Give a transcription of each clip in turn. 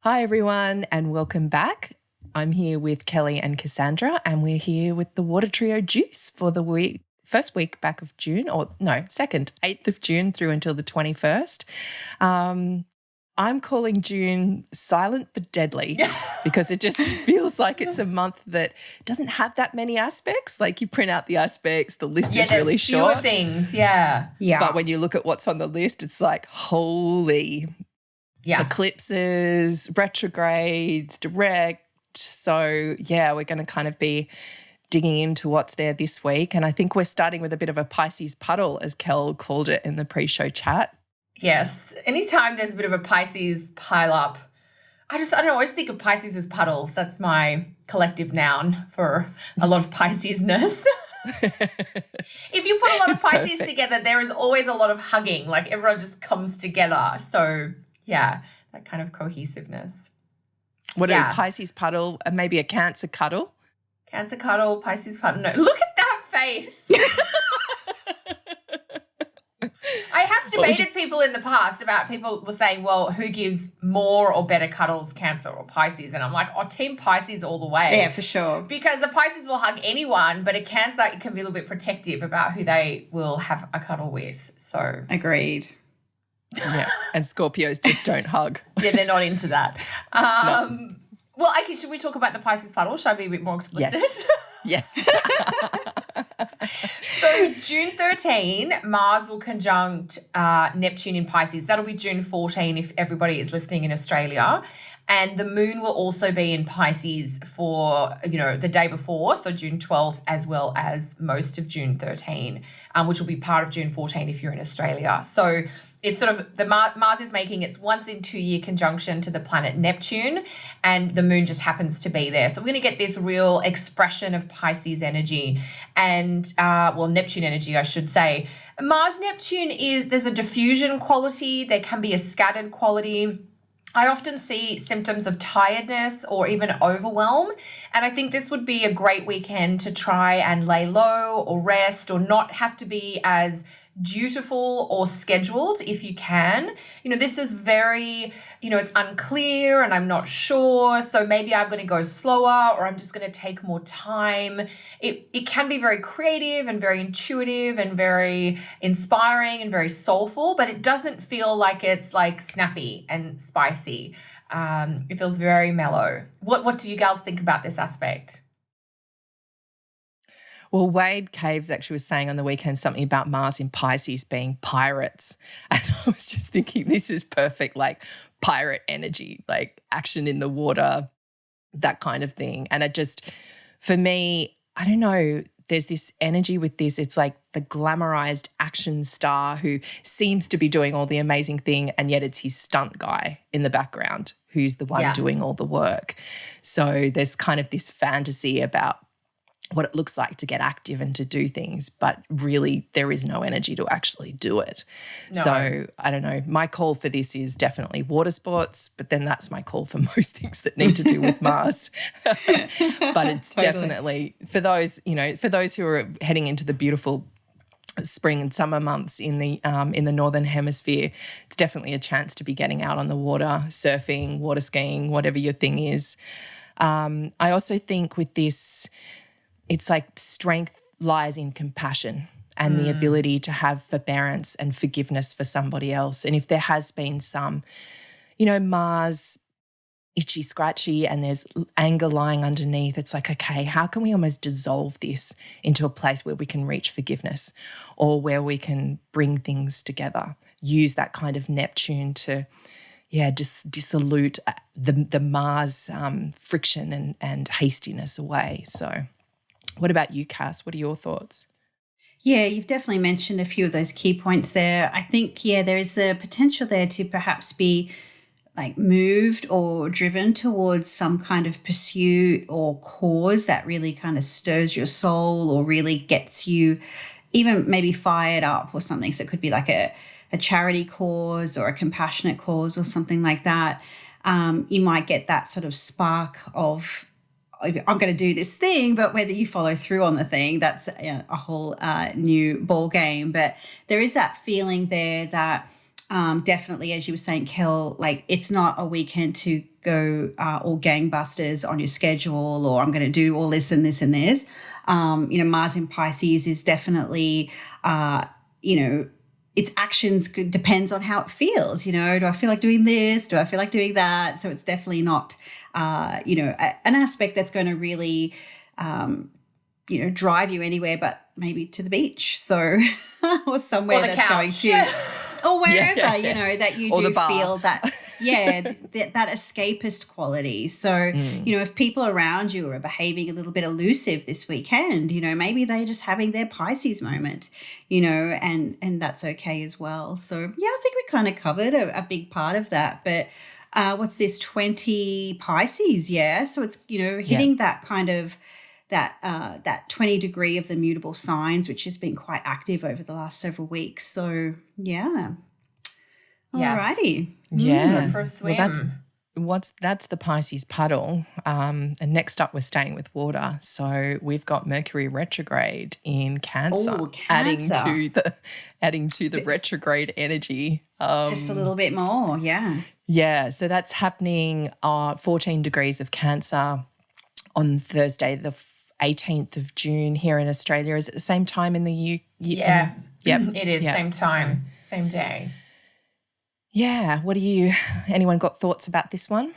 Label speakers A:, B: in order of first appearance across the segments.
A: Hi, everyone, and welcome back. I'm here with Kelly and Cassandra, and we're here with the Water Trio Juice for the first week back of June, or no, second, 8th of June through until the 21st. I'm calling June silent but deadly because it just feels like it's a month that doesn't have that many aspects. Like you print out the aspects, the list is really short.
B: Fewer things, yeah.
A: But when you look at what's on the list, it's like, holy eclipses, retrogrades, direct. So, yeah, we're going to kind of be digging into what's there this week. And I think we're starting with a bit of a Pisces puddle, as Kel called it in the pre-show chat.
B: Yes. Anytime there's a bit of a Pisces pile up, I don't know, I always think of Pisces as puddles. That's my collective noun for a lot of Pisces-ness. If you put a lot of Pisces together, there is always a lot of hugging. Like everyone just comes together. So, yeah, that kind of cohesiveness.
A: What a Pisces puddle, maybe a Cancer cuddle.
B: Cancer cuddle, Pisces puddle. No, look at that face. I have debated people in the past about people were saying, well, who gives more or better cuddles, Cancer or Pisces? And I'm like, team Pisces all the way.
C: Yeah, for sure.
B: Because the Pisces will hug anyone, but a Cancer can be a little bit protective about who they will have a cuddle with. So
C: agreed.
A: Yeah, and Scorpios just don't hug.
B: Yeah, they're not into that.
A: No.
B: Well, okay, should we talk about the Pisces puddle? Should I be a bit more explicit?
A: Yes.
B: So June 13, Mars will conjunct Neptune in Pisces. That'll be June 14 if everybody is listening in Australia. And the moon will also be in Pisces for, the day before, so June 12th, as well as most of June 13, which will be part of June 14 if you're in Australia. So it's sort of Mars is making its once in 2 year conjunction to the planet Neptune, and the moon just happens to be there. So we're going to get this real expression of Pisces energy and, Neptune energy, I should say. Mars-Neptune there's a diffusion quality. There can be a scattered quality. I often see symptoms of tiredness or even overwhelm, and I think this would be a great weekend to try and lay low or rest or not have to be as dutiful or scheduled if you can. This is very, it's unclear and I'm not sure, so maybe I'm going to go slower or I'm just going to take more time. It can be very creative and very intuitive and very inspiring and very soulful, but it doesn't feel like it's like snappy and spicy. It feels very mellow. What do you gals think about this aspect?
A: Well, Wade Caves actually was saying on the weekend something about Mars in Pisces being pirates. And I was just thinking this is perfect, like pirate energy, like action in the water, that kind of thing. And for me, I don't know, there's this energy with this. It's like the glamorized action star who seems to be doing all the amazing thing, and yet it's his stunt guy in the background who's the one doing all the work. So there's kind of this fantasy about what it looks like to get active and to do things, but really there is no energy to actually do it. No. So I don't know. My call for this is definitely water sports, but then that's my call for most things that need to do with Mars. But it's definitely for those who are heading into the beautiful spring and summer months in the Northern Hemisphere, it's definitely a chance to be getting out on the water, surfing, water skiing, whatever your thing is. I also think with this, it's like strength lies in compassion and the ability to have forbearance and forgiveness for somebody else. And if there has been some, Mars itchy, scratchy, and there's anger lying underneath, it's like, okay, how can we almost dissolve this into a place where we can reach forgiveness or where we can bring things together, use that kind of Neptune to dissolute the Mars friction and hastiness away. So what about you, Cass? What are your thoughts?
C: Yeah, you've definitely mentioned a few of those key points there. I think, there is the potential there to perhaps be like moved or driven towards some kind of pursuit or cause that really kind of stirs your soul or really gets you even maybe fired up or something. So it could be like a charity cause or a compassionate cause or something like that. You might get that sort of spark of, I'm going to do this thing, but whether you follow through on the thing, that's a whole new ball game. But there is that feeling there that definitely, as you were saying, Kel, like it's not a weekend to go all gangbusters on your schedule, or I'm going to do all this and this and this. Mars in Pisces is definitely, its actions depends on how it feels. Do I feel like doing this? Do I feel like doing that? So it's definitely not, an aspect that's going to really, drive you anywhere but maybe to the beach. So, or somewhere that's going to, or wherever, that you do feel that, that escapist quality. So, if people around you are behaving a little bit elusive this weekend, maybe they're just having their Pisces moment, and that's okay as well. So, I think we kind of covered a big part of that. But what's this, 20 Pisces? Yeah. So it's, hitting that kind of, that 20 degree of the mutable signs, which has been quite active over the last several weeks. So, yeah. Alrighty.
A: Yeah.
B: Go for a swim.
A: Well, that's the Pisces puddle. And next up, we're staying with water. So we've got Mercury retrograde in Cancer,
C: Cancer.
A: adding to the retrograde energy.
C: Just a little bit more, yeah.
A: Yeah, so that's happening 14 degrees of Cancer on Thursday, the 18th of June here in Australia. Is it the same time in the UK?
B: Yeah. It is, same time, same day.
A: Yeah. Anyone got thoughts about this one?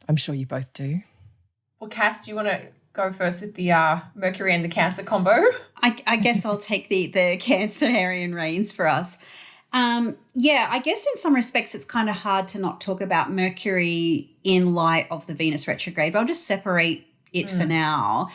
A: I'm sure you both do.
B: Well, Cass, do you want to go first with the Mercury and the Cancer combo?
C: I guess I'll take the Cancerian reins for us. I guess in some respects it's kind of hard to not talk about Mercury in light of the Venus retrograde, but I'll just separate it for now.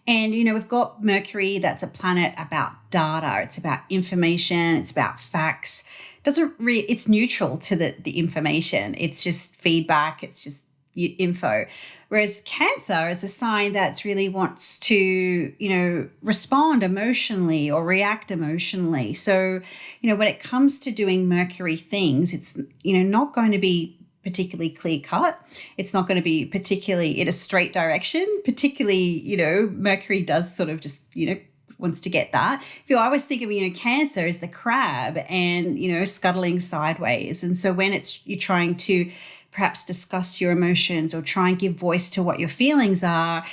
C: And, we've got Mercury, that's a planet about data. It's about information. It's about facts. It's neutral to the information. It's just feedback. It's just info. Whereas Cancer is a sign that's really wants to, respond emotionally or react emotionally. So, when it comes to doing Mercury things, it's, not going to be particularly clear cut. It's not going to be particularly in a straight direction, particularly, Mercury does sort of just, wants to get that. If you always think of, Cancer is the crab and, scuttling sideways. And so when you're trying to perhaps discuss your emotions or try and give voice to what your feelings are,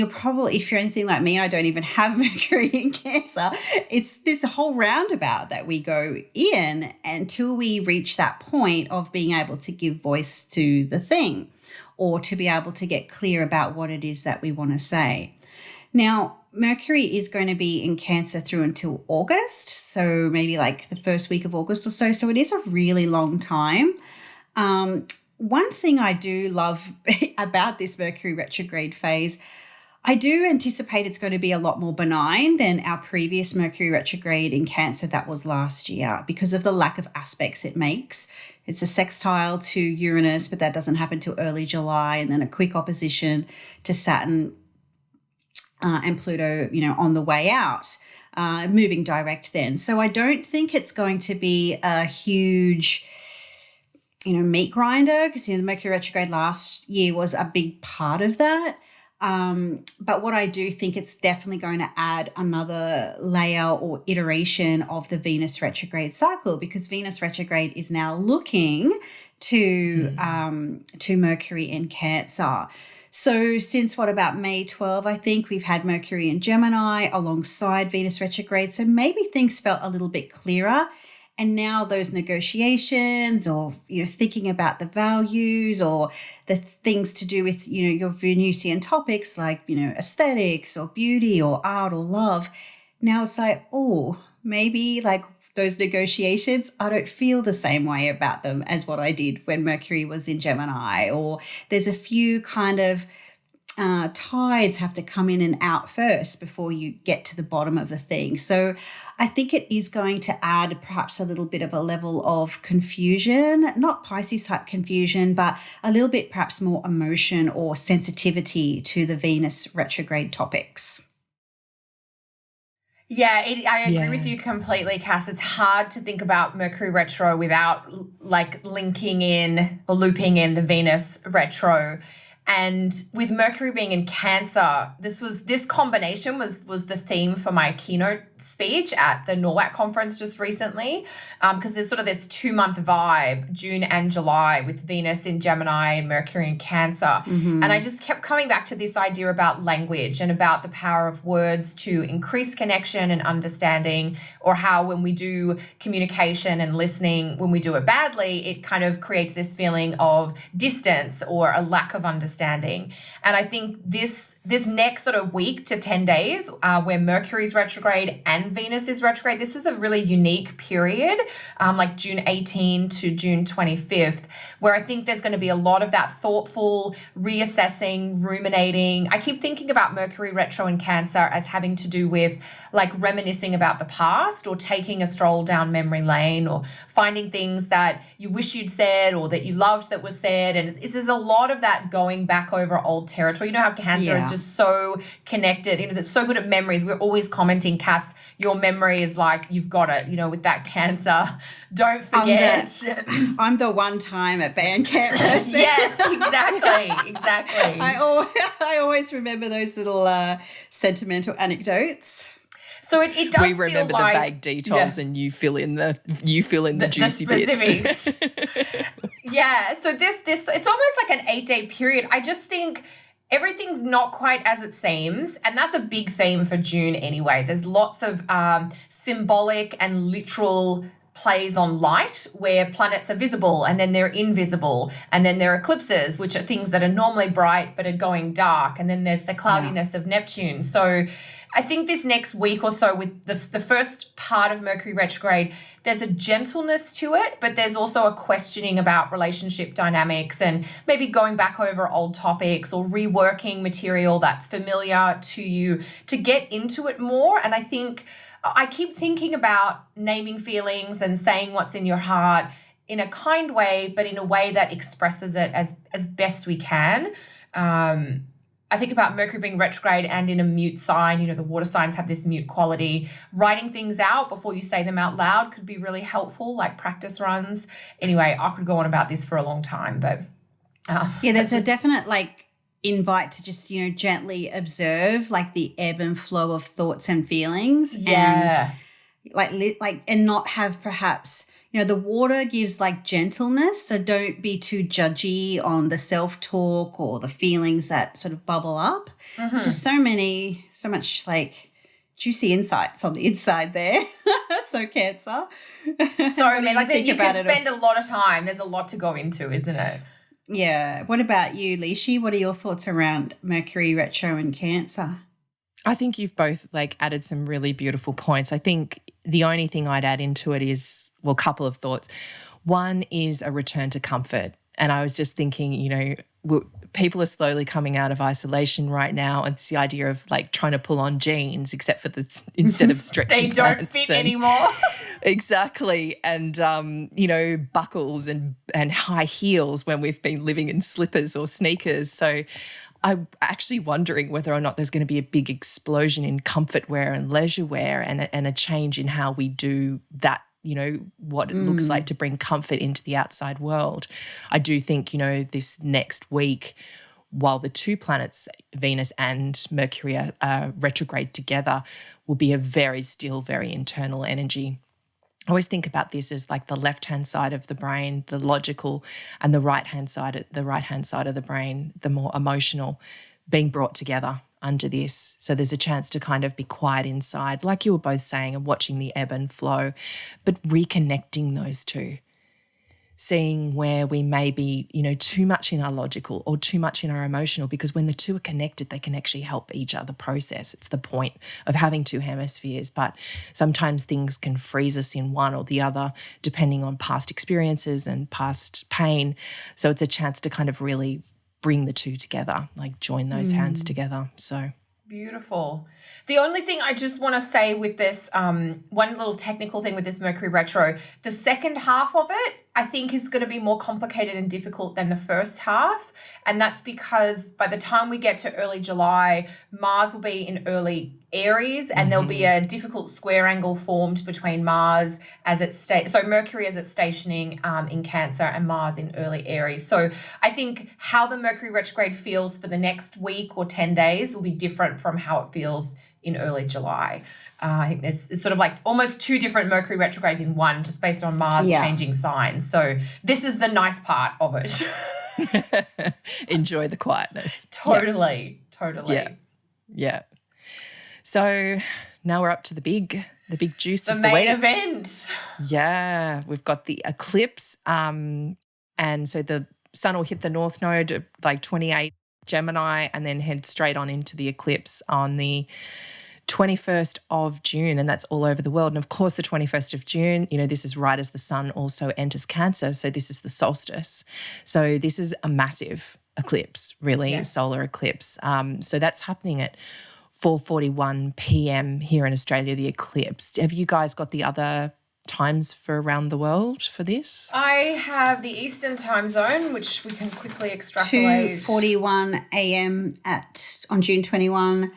C: probably, if you're anything like me, I don't even have Mercury in Cancer. It's this whole roundabout that we go in until we reach that point of being able to give voice to the thing or to be able to get clear about what it is that we want to say. Now, Mercury is going to be in Cancer through until August, so maybe like the first week of August or so. So it is a really long time. One thing I do love about this Mercury retrograde phase, I do anticipate it's going to be a lot more benign than our previous Mercury retrograde in Cancer that was last year because of the lack of aspects it makes. It's a sextile to Uranus, but that doesn't happen till early July, and then a quick opposition to Saturn and Pluto, on the way out, moving direct then. So I don't think it's going to be a huge meat grinder because, the Mercury retrograde last year was a big part of that. But what I do think it's definitely going to add another layer or iteration of the Venus retrograde cycle because Venus retrograde is now looking to Mercury in Cancer. So since about May 12, I think we've had Mercury in Gemini alongside Venus retrograde. So maybe things felt a little bit clearer. And now those negotiations or, thinking about the values or the things to do with, your Venusian topics like, aesthetics or beauty or art or love. Now it's like, maybe like those negotiations, I don't feel the same way about them as what I did when Mercury was in Gemini, or there's a few kind of tides have to come in and out first before you get to the bottom of the thing. So I think it is going to add perhaps a little bit of a level of confusion, not Pisces type confusion, but a little bit perhaps more emotion or sensitivity to the Venus retrograde topics.
B: Yeah, I agree with you completely, Cass. It's hard to think about Mercury retro without like linking in or looping in the Venus retro. And with Mercury being in Cancer, this combination was the theme for my keynote speech at the NORWAC conference just recently, because there's sort of this 2-month vibe, June and July, with Venus in Gemini and Mercury in Cancer. And I just kept coming back to this idea about language and about the power of words to increase connection and understanding, or how when we do communication and listening, when we do it badly, it kind of creates this feeling of distance or a lack of understanding. And I think this next sort of week to 10 days, where Mercury's retrograde and Venus is retrograde, this is a really unique period, like June 18 to June 25th, where I think there's going to be a lot of that thoughtful reassessing, ruminating. I keep thinking about Mercury retro in Cancer as having to do with like reminiscing about the past, or taking a stroll down memory lane, or finding things that you wish you'd said or that you loved that was said. And there's a lot of that going back over old territory. You know how Cancer is just so connected, that's so good at memories. We're always commenting, Cass, your memory is like, you've got it, with that Cancer. Don't forget.
C: I'm the one time at band camp person.
B: Yes, exactly.
C: I always remember those little sentimental anecdotes.
B: So it does.
A: We remember
B: feel
A: the
B: like,
A: vague details, and you fill in the juicy bits. Yeah. So this it's almost like an 8-day period. I just think everything's not quite as it seems, and that's a big theme for June anyway. There's lots of symbolic and literal plays on light, where planets are visible and then they're invisible, and then there are eclipses, which are things that are normally bright but are going dark, and then there's the cloudiness of Neptune. So I think this next week or so, with the first part of Mercury retrograde, there's a gentleness to it, but there's also a questioning about relationship dynamics, and maybe going back over old topics or reworking material that's familiar to you to get into it more. And I think I keep thinking about naming feelings and saying what's in your heart in a kind way, but in a way that expresses it as best we can. I think about Mercury being retrograde and in a mute sign. The water signs have this mute quality. Writing things out before you say them out loud could be really helpful, like practice runs. Anyway, I could go on about this for a long time, but
C: there's a definite invite to just gently observe the ebb and flow of thoughts and feelings, and and not have perhaps. The water gives gentleness, so don't be too judgy on the self-talk or the feelings that sort of bubble up. There's just so much juicy insights on the inside there. So Cancer.
B: So you can spend a lot of time. There's a lot to go into, isn't it?
C: Yeah. What about you, Alicia? What are your thoughts around Mercury retro and Cancer?
A: I think you've both added some really beautiful points. I think the only thing I'd add into it is, a couple of thoughts. One is a return to comfort. And I was just thinking, people are slowly coming out of isolation right now. And it's the idea of trying to pull on jeans, except for instead of stretchy
B: they don't fit anymore.
A: Exactly. And, buckles and high heels when we've been living in slippers or sneakers. So I'm actually wondering whether or not there's going to be a big explosion in comfort wear and leisure wear, and a change in how we do that, what it looks like to bring comfort into the outside world. I do think, this next week, while the two planets, Venus and Mercury, are retrograde together, will be a very still, very internal energy. I always think about this as the left-hand side of the brain, the logical, and the right-hand side of the brain, the more emotional, being brought together under this. So there's a chance to kind of be quiet inside, like you were both saying, and watching the ebb and flow, but reconnecting those two. Seeing where we may be, too much in our logical or too much in our emotional, because when the two are connected, they can actually help each other process. It's the point of having two hemispheres, but sometimes things can freeze us in one or the other, depending on past experiences and past pain. So it's a chance to kind of really bring the two together, join those hands together. So
B: beautiful. The only thing I just want to say with this, one little technical thing with this Mercury retro, the second half of it, I think is going to be more complicated and difficult than the first half. And that's because by the time we get to early July, Mars will be in early Aries, and there'll be a difficult square angle formed between Mars as it's Mercury as it's stationing in Cancer and Mars in early Aries. So I think how the Mercury retrograde feels for the next week or 10 days will be different from how it feels in early July. I think it's sort of like almost two different Mercury retrogrades in one, just based on Mars changing signs. So this is the nice part of it.
A: Enjoy the quietness.
B: Totally.
A: Yeah. So now we're up to the big juice
B: the
A: of the
B: main
A: week.
B: event.
A: Yeah, we've got the eclipse, and so the sun will hit the north node at like 28 Gemini, and then head straight on into the eclipse on the 21st of June, and that's all over the world. And of course, the 21st of June, this is right as the sun also enters Cancer, so this is the solstice. So this is a massive eclipse, really, solar eclipse. So that's happening at 4:41 p.m. here in Australia, the eclipse. Have you guys got the other times for around the world for this?
B: I have the Eastern time zone, which we can quickly extrapolate.
C: 2:41 a.m. on June 21,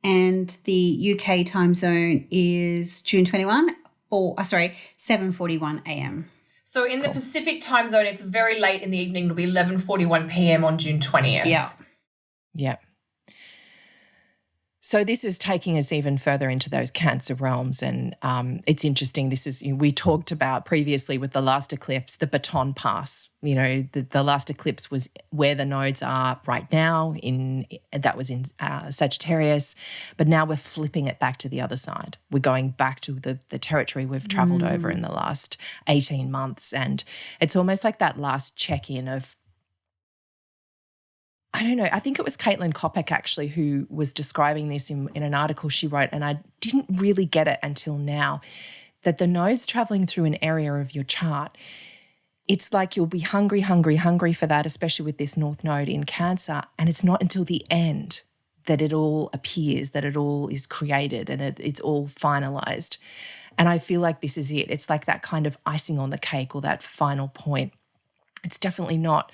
C: and the UK time zone is June 21, 7:41 a.m.
B: So in the Pacific time zone, it's very late in the evening. It'll be 11:41 p.m. on June 20th.
A: Yeah. So this is taking us even further into those Cancer realms, and it's interesting. This is, we talked about previously with the last eclipse, the baton pass. The last eclipse was where the nodes are right now. That was in Sagittarius, but now we're flipping it back to the other side. We're going back to the territory we've travelled over in the last 18 months, and it's almost like that last check-in of, I don't know, I think it was Caitlin Kopeck actually who was describing this in an article she wrote, and I didn't really get it until now, that the nodes travelling through an area of your chart, it's like you'll be hungry for that, especially with this North Node in Cancer, and it's not until the end that it all appears, that it all is created and it's all finalised. And I feel like this is it. It's like that kind of icing on the cake or that final point. It's definitely not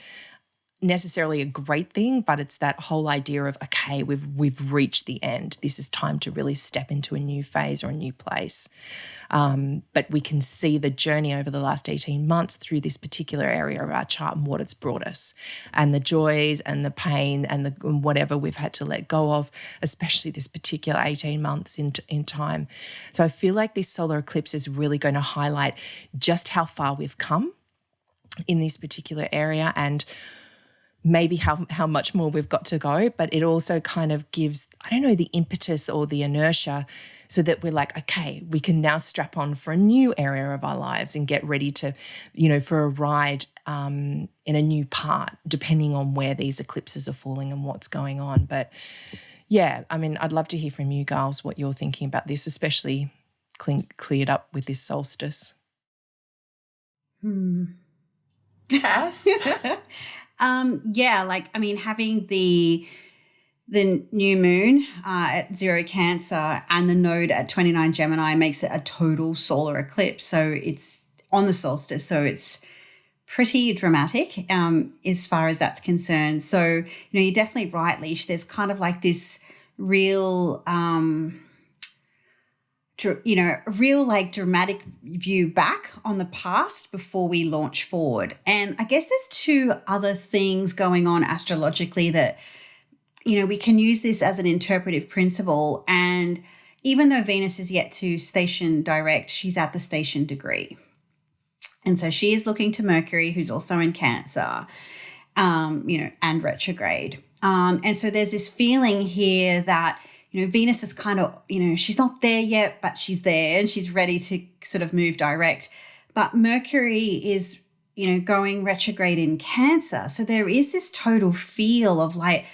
A: necessarily a great thing, but it's that whole idea of, okay, we've reached the end. This is time to really step into a new phase or a new place. But we can see the journey over the last 18 months through this particular area of our chart and what it's brought us, and the joys and the pain and whatever we've had to let go of, especially this particular 18 months in time. So I feel like this solar eclipse is really going to highlight just how far we've come in this particular area, and maybe how much more we've got to go, but it also kind of gives, I don't know, the impetus or the inertia so that we're like, okay, we can now strap on for a new area of our lives and get ready to, for a ride in a new part, depending on where these eclipses are falling and what's going on. But yeah, I mean, I'd love to hear from you girls what you're thinking about this, especially cleared up with this solstice.
B: Cass?
C: Having the new moon at 0 Cancer and the node at 29 Gemini makes it a total solar eclipse. So it's on the solstice. So it's pretty dramatic as far as that's concerned. So, you're definitely right, Leash. There's kind of like this real dramatic view back on the past before we launch forward. And I guess there's two other things going on astrologically that, we can use this as an interpretive principle. And even though Venus is yet to station direct, she's at the station degree. And so she is looking to Mercury, who's also in Cancer, and retrograde. And so there's this feeling here that, Venus is kind of, she's not there yet, but she's there and she's ready to sort of move direct. But Mercury is, going retrograde in Cancer. So there is this total feel of like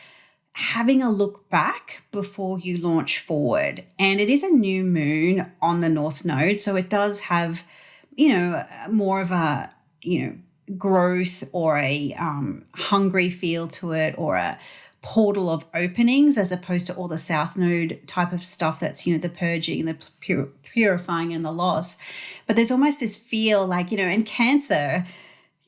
C: having a look back before you launch forward. And it is a new moon on the North Node. So it does have, more of a, growth or a hungry feel to it, or a portal of openings, as opposed to all the South Node type of stuff that's, the purging, the purifying and the loss. But there's almost this feel like, in Cancer,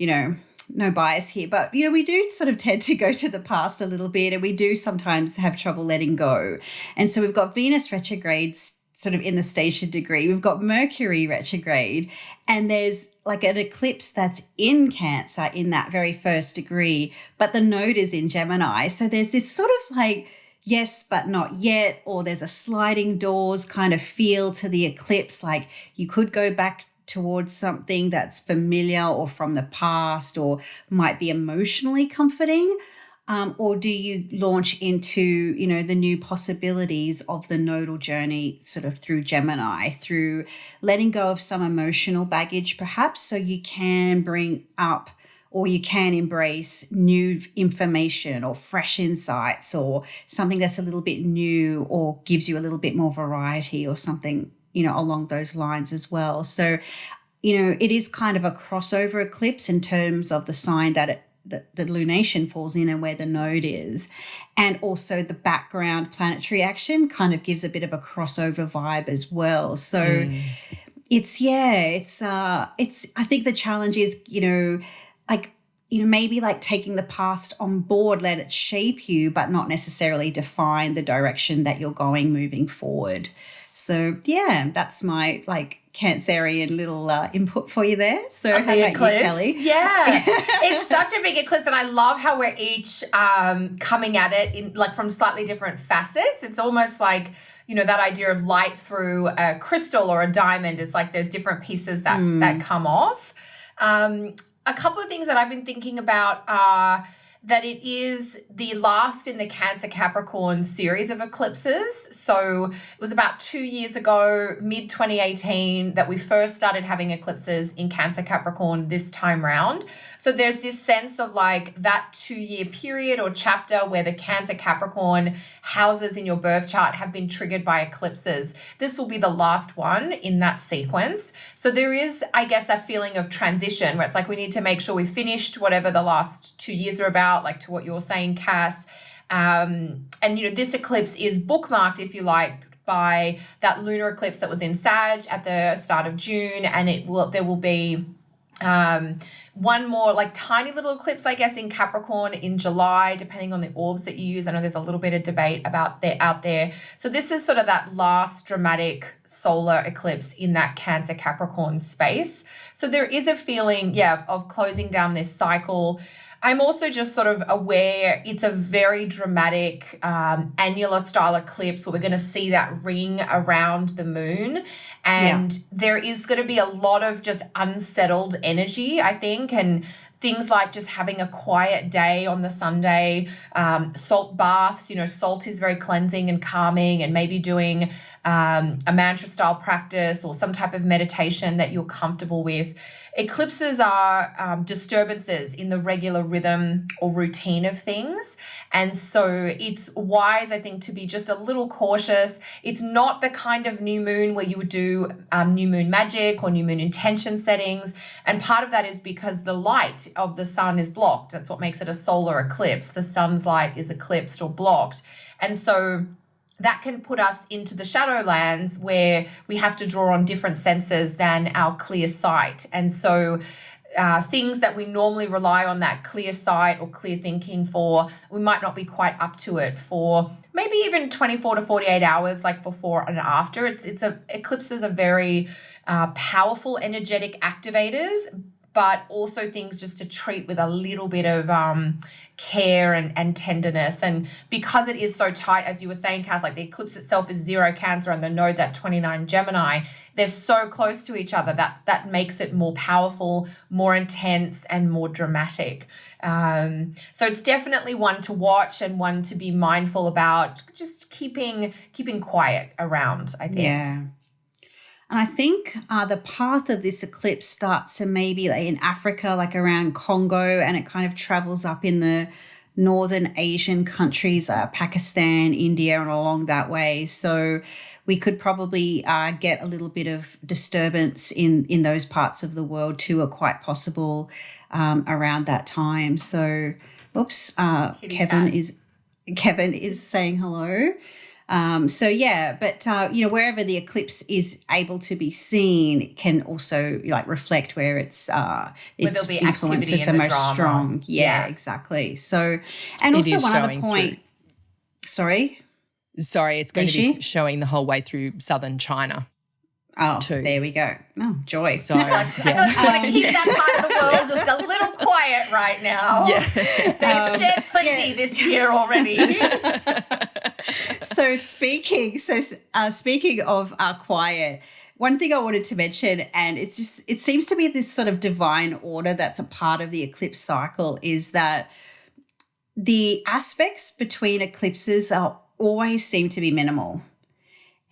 C: no bias here, but, we do sort of tend to go to the past a little bit, and we do sometimes have trouble letting go. And so we've got Venus retrogrades sort of in the station degree. We've got Mercury retrograde, and there's like an eclipse that's in Cancer in that very first degree, but the node is in Gemini. So there's this sort of like yes, but not yet, or there's a sliding doors kind of feel to the eclipse. Like you could go back towards something that's familiar or from the past, or might be emotionally comforting. Or do you launch into, the new possibilities of the nodal journey sort of through Gemini, through letting go of some emotional baggage perhaps, so you can bring up or you can embrace new information or fresh insights or something that's a little bit new or gives you a little bit more variety or something, along those lines as well. So, it is kind of a crossover eclipse in terms of the sign that the lunation falls in and where the node is. And also the background planetary action kind of gives a bit of a crossover vibe as well. So I think the challenge is, maybe like taking the past on board, let it shape you, but not necessarily define the direction that you're going moving forward. So, that's my Cancerian little input for you there. So, how about you, Kelly?
B: Yeah, it's such a big eclipse, and I love how we're each coming at it in from slightly different facets. It's almost like, that idea of light through a crystal or a diamond is like there's different pieces that come off. A couple of things that I've been thinking about are that it is the last in the Cancer Capricorn series of eclipses. So it was about 2 years ago, mid-2018, that we first started having eclipses in Cancer Capricorn this time round. So there's this sense of that 2-year period or chapter where the Cancer Capricorn houses in your birth chart have been triggered by eclipses. This will be the last one in that sequence. So there is, I guess, that feeling of transition where it's we need to make sure we finished whatever the last 2 years are about, to what you're saying, Cass. And, this eclipse is bookmarked, if you like, by that lunar eclipse that was in Sag at the start of June. And there will be one more tiny little eclipse, I guess, in Capricorn in July, depending on the orbs that you use. I know there's a little bit of debate about out there. So this is sort of that last dramatic solar eclipse in that Cancer Capricorn space. So there is a feeling, of closing down this cycle. I'm also just sort of aware it's a very dramatic annular style eclipse where we're going to see that ring around the moon. And there is going to be a lot of just unsettled energy, I think, and things like just having a quiet day on the Sunday, salt baths. Salt is very cleansing and calming, and maybe doing a mantra style practice or some type of meditation that you're comfortable with. Eclipses are disturbances in the regular rhythm or routine of things. And so it's wise, I think, to be just a little cautious. It's not the kind of new moon where you would do new moon magic or new moon intention settings. And part of that is because the light of the sun is blocked. That's what makes it a solar eclipse. The sun's light is eclipsed or blocked. And so that can put us into the shadowlands where we have to draw on different senses than our clear sight. And so things that we normally rely on that clear sight or clear thinking for, we might not be quite up to it for maybe even 24 to 48 hours before and after. Eclipses are very powerful, energetic activators, but also things just to treat with a little bit of care and tenderness. And because it is so tight, as you were saying, Cass, the eclipse itself is 0 Cancer and the node's at 29 Gemini, they're so close to each other that makes it more powerful, more intense, and more dramatic. So it's definitely one to watch and one to be mindful about, just keeping quiet around, I think.
C: Yeah. And I think the path of this eclipse starts to maybe in Africa, around Congo, and it kind of travels up in the northern Asian countries, Pakistan, India, and along that way. So we could probably get a little bit of disturbance in those parts of the world too, are quite possible around that time. So, Kevin is saying hello. Wherever the eclipse is able to be seen, it can also like reflect where its
B: there'll be
C: influences
B: activity in
C: are
B: the
C: most
B: drama.
C: strong. Yeah, exactly. So, and also one other point. Sorry,
A: it's going to be showing the whole way through southern China.
C: Oh,
A: too.
C: There we go. Oh, joy.
A: So,
B: I feel like we want to keep that part of the world just a little quiet right now.
A: Yeah.
B: They've shared plenty this year already.
C: So speaking of quiet, one thing I wanted to mention, and it seems to be this sort of divine order that's a part of the eclipse cycle, is that the aspects between eclipses always seem to be minimal.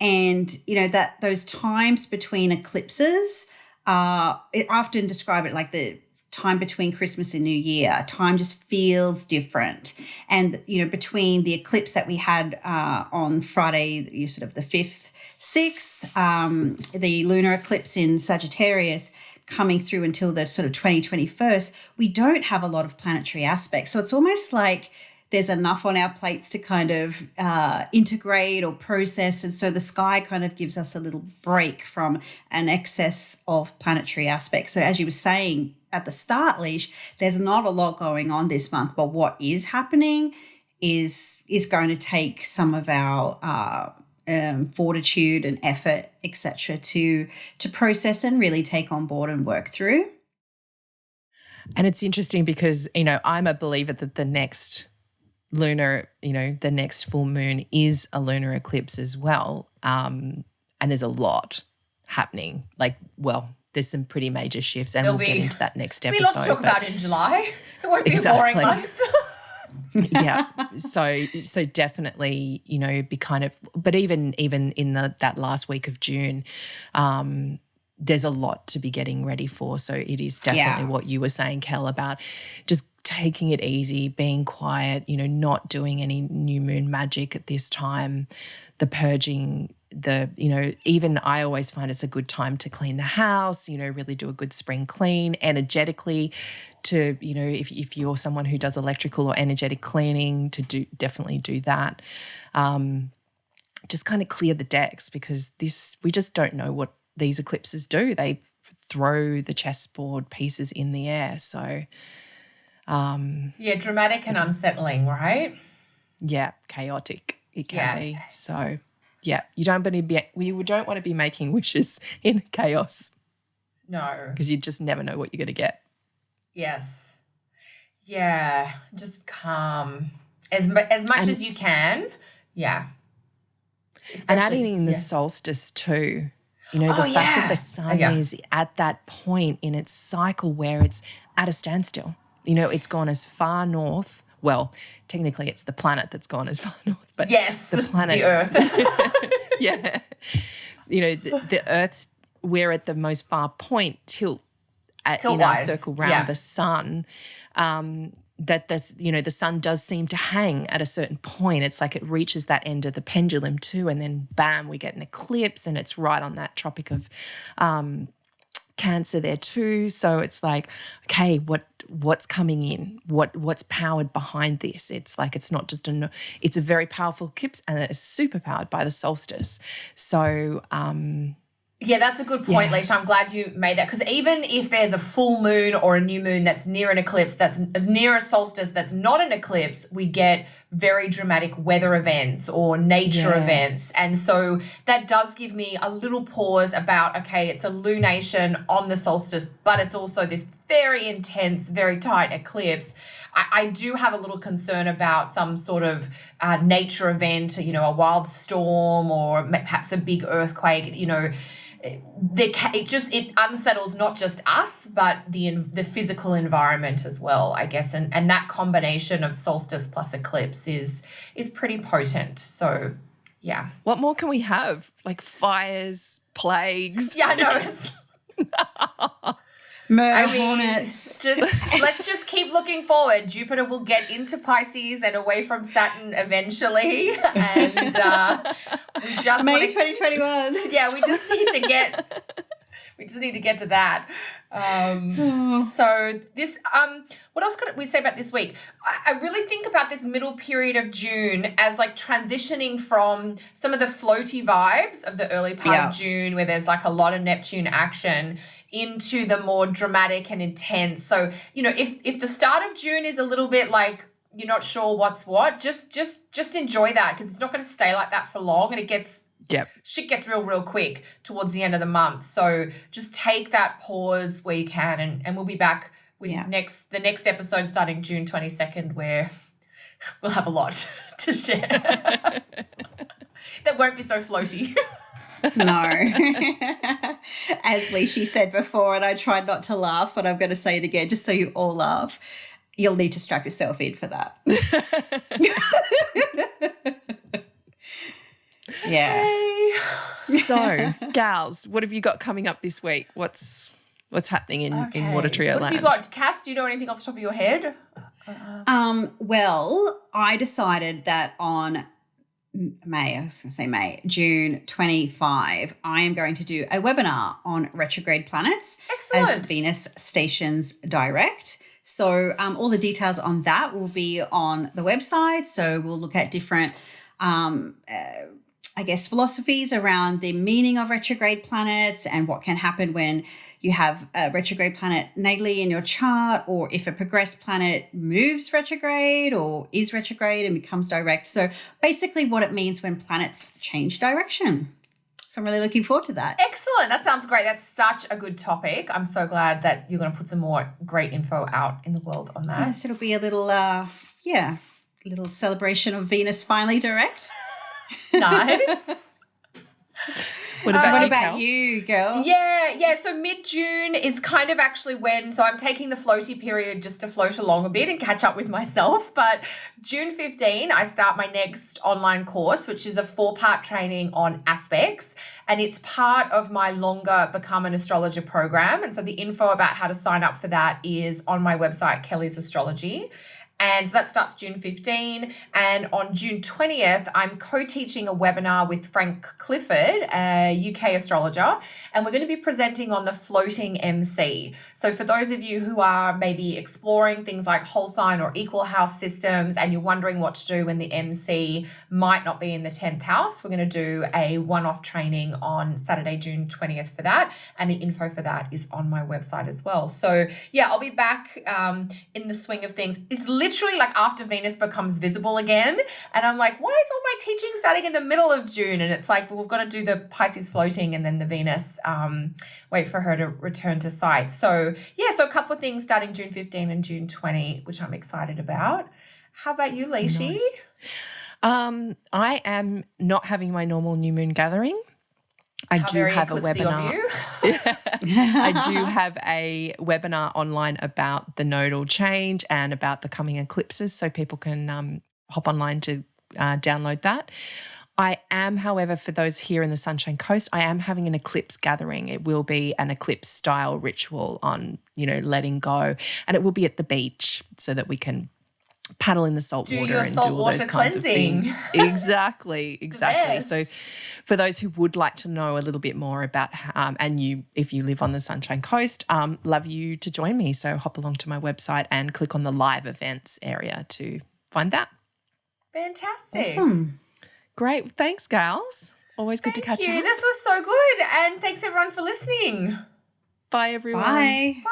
C: And, that those times between eclipses, it often describe it like the time between Christmas and New Year. Time just feels different. And, between the eclipse that we had on Friday, sort of the 5th, 6th, the lunar eclipse in Sagittarius coming through until the sort of 2021st, we don't have a lot of planetary aspects. So it's almost like there's enough on our plates to kind of integrate or process. And so the sky kind of gives us a little break from an excess of planetary aspects. So as you were saying at the start, Leash, there's not a lot going on this month, but what is happening is going to take some of our fortitude and effort, etc., to process and really take on board and work through.
A: And it's interesting because, I'm a believer that the next lunar, the next full moon is a lunar eclipse as well. And there's a lot happening. There's some pretty major shifts, and we'll get into that next episode.
B: There'll be lots to talk about in July. It won't be a boring month.
A: Yeah. So definitely, be kind of, but even in that last week of June, there's a lot to be getting ready for. So it is definitely what you were saying, Kel, about just taking it easy, being quiet, not doing any new moon magic at this time, the purging, even I always find it's a good time to clean the house, really do a good spring clean energetically to, if you're someone who does electrical or energetic cleaning, to definitely do that. Just kind of clear the decks, because we just don't know what these eclipses do. They throw the chessboard pieces in the air. So
B: dramatic and unsettling, right?
A: Yeah, chaotic it can be. So, you don't want to be making wishes in chaos.
B: No.
A: Because you just never know what you're going to get.
B: Yes. Yeah, just calm as much as you can. Yeah.
A: And adding in the solstice too. The fact that the sun is at that point in its cycle where it's at a standstill. It's gone as far north. Well, technically it's the planet that's gone as far north. But
B: yes,
A: the planet.
B: The Earth.
A: Yeah. The Earth's, we're at the most far point in our circle around the sun. That the sun does seem to hang at a certain point. It's like it reaches that end of the pendulum too, and then bam, we get an eclipse, and it's right on that Tropic of Cancer there too. So it's like, okay, what's coming in? What's powered behind this? It's like it's not just it's a very powerful eclipse, and it's super powered by the solstice. So
B: yeah, that's a good point, Alicia. I'm glad you made that, because even if there's a full moon or a new moon that's near an eclipse, that's near a solstice that's not an eclipse, we get very dramatic weather events or nature events. And so that does give me a little pause about, okay, it's a lunation on the solstice, but it's also this very intense, very tight eclipse. I do have a little concern about some sort of nature event, a wild storm or perhaps a big earthquake, it unsettles not just us, but the physical environment as well, I guess, and that combination of solstice plus eclipse is pretty potent. So, yeah.
A: What more can we have? Like fires, plagues.
B: Yeah, no,
C: hornets.
B: Let's just keep looking forward. Jupiter will get into Pisces and away from Saturn eventually, and we just
C: May 2021.
B: Yeah, we just need to get to that. So this, what else could we say about this week? I really think about this middle period of June as like transitioning from some of the floaty vibes of the early part of June, where there's like a lot of Neptune action, into the more dramatic and intense. So, you know, if the start of June is a little bit like you're not sure what's what, just enjoy that, because it's not going to stay like that for long, and shit gets real quick towards the end of the month. So just take that pause where you can, and we'll be back with the next episode starting June 22nd, where we'll have a lot to share. That won't be so floaty.
C: No. As Alicia said before, and I tried not to laugh, but I'm going to say it again just so you all laugh. You'll need to strap yourself in for that. Yeah.
B: Hey.
A: So, gals, what have you got coming up this week? What's happening in Water Trio
B: What
A: land?
B: have you got? Cass, do you know anything off the top of your head?
C: Well, I decided that on June 25, I am going to do a webinar on retrograde planets.
B: Excellent.
C: As Venus stations direct. So all the details on that will be on the website. So we'll look at different philosophies around the meaning of retrograde planets and what can happen when you have a retrograde planet natally in your chart, or if a progressed planet moves retrograde or is retrograde and becomes direct. So basically what it means when planets change direction. So I'm really looking forward to that.
B: Excellent. That sounds great. That's such a good topic. I'm so glad that you're going to put some more great info out in the world on that.
C: Yes, it'll be a little, little celebration of Venus finally direct.
B: Nice.
A: What about
C: you, girls?
B: Yeah. So mid-June is kind of actually so I'm taking the floaty period just to float along a bit and catch up with myself. But June 15, I start my next online course, which is a 4-part training on aspects. And it's part of my longer Become an Astrologer program. And so the info about how to sign up for that is on my website, Kelly's Astrology. And so that starts June 15. And on June 20th, I'm co-teaching a webinar with Frank Clifford, a UK astrologer, and we're going to be presenting on the floating MC. So for those of you who are maybe exploring things like whole sign or equal house systems, and you're wondering what to do when the MC might not be in the 10th house, we're going to do a one-off training on Saturday, June 20th for that. And the info for that is on my website as well. So yeah, I'll be back in the swing of things. It's literally like after Venus becomes visible again. And I'm like, why is all my teaching starting in the middle of June? And it's like, well, we've got to do the Pisces floating and then the Venus, wait for her to return to sight. So yeah, so a couple of things starting June 15 and June 20, which I'm excited about. How about you, Alicia?
A: Nice. I am not having my normal new moon gathering. I do have a webinar. I do have a webinar online about the nodal change and about the coming eclipses, so people can hop online to download that. I am, however, for those here in the Sunshine Coast, I am having an eclipse gathering. It will be an eclipse-style ritual on, letting go, and it will be at the beach so that we can paddle in the salt water and do all those kinds of things. Exactly. So for those who would like to know a little bit more about if you live on the Sunshine Coast, love you to join me. So hop along to my website and click on the live events area to find that.
B: Fantastic.
C: Awesome.
A: Great. Thanks, gals. Always good to catch up.
B: This was so good. And thanks everyone for listening.
A: Bye, everyone.
C: Bye.
B: Bye.